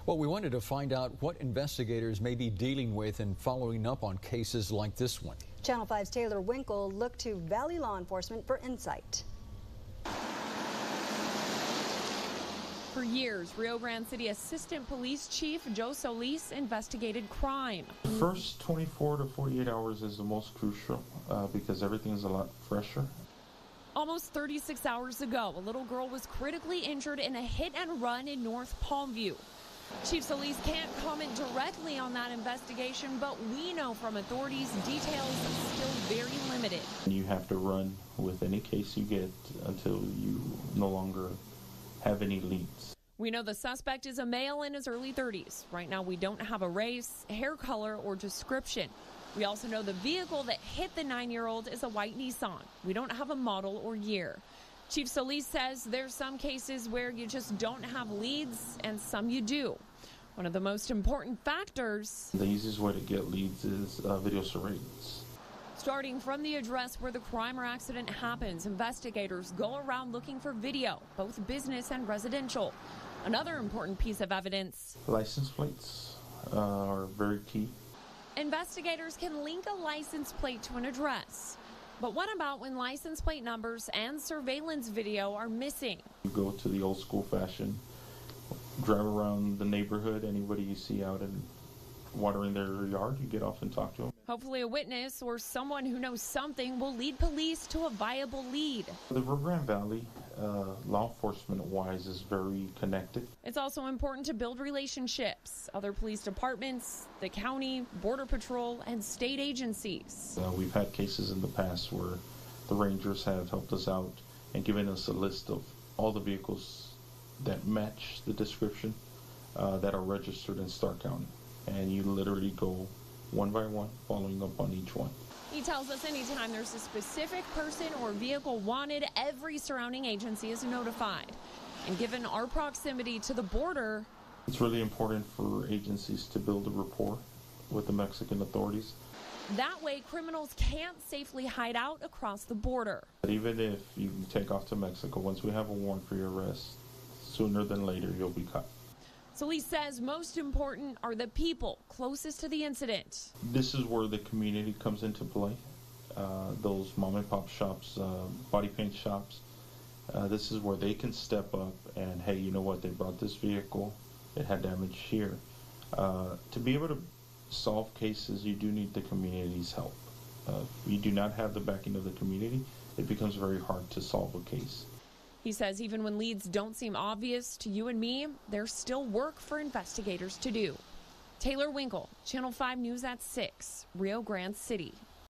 Well, we wanted to find out what investigators may be dealing with and following up on cases like this one. Channel 5's Taylor Winkle looked to Valley law enforcement for insight. For years, Rio Grande City Assistant Police Chief Joe Solis investigated crime. The first 24 to 48 hours is the most crucial because everything is a lot fresher. Almost 36 hours ago, a little girl was critically injured in a hit and run in North Palmview. Chief Solis can't comment directly on that investigation, but we know from authorities details still very limited. You have to run with any case you get until you no longer have any leads. We know the suspect is a male in his early 30s. Right now, we don't have a race, hair color, or description. We also know the vehicle that hit the 9-year-old is a white Nissan. We don't have a model or year. Chief Solis says there's some cases where you just don't have leads and some you do. One of the most important factors. The easiest way to get leads is video surveillance. Starting from the address where the crime or accident happens, investigators go around looking for video, both business and residential. Another important piece of evidence. License plates are very key. Investigators can link a license plate to an address. But what about when license plate numbers and surveillance video are missing? You go to the old school fashion, drive around the neighborhood, anybody you see out and watering their yard, you get off and talk to them. Hopefully a witness or someone who knows something will lead police to a viable lead. The Rio Grande Valley, law enforcement-wise, is very connected. It's also important to build relationships. Other police departments, the county, border patrol, and state agencies. We've had cases in the past where the Rangers have helped us out and given us a list of all the vehicles that match the description that are registered in Stark County. And you literally go one by one, following up on each one. He tells us anytime there's a specific person or vehicle wanted, every surrounding agency is notified. And given our proximity to the border, it's really important for agencies to build a rapport with the Mexican authorities. That way, criminals can't safely hide out across the border. But even if you take off to Mexico, once we have a warrant for your arrest, sooner than later you'll be caught. Solis says most important are the people closest to the incident. This is where the community comes into play. Those mom and pop shops, body paint shops, this is where they can step up and, hey, you know what, they brought this vehicle, it had damage here. To be able to solve cases, you do need the community's help. If you do not have the backing of the community, it becomes very hard to solve a case. He says even when leads don't seem obvious to you and me, there's still work for investigators to do. Taylor Winkle, Channel 5 News at 6, Rio Grande City.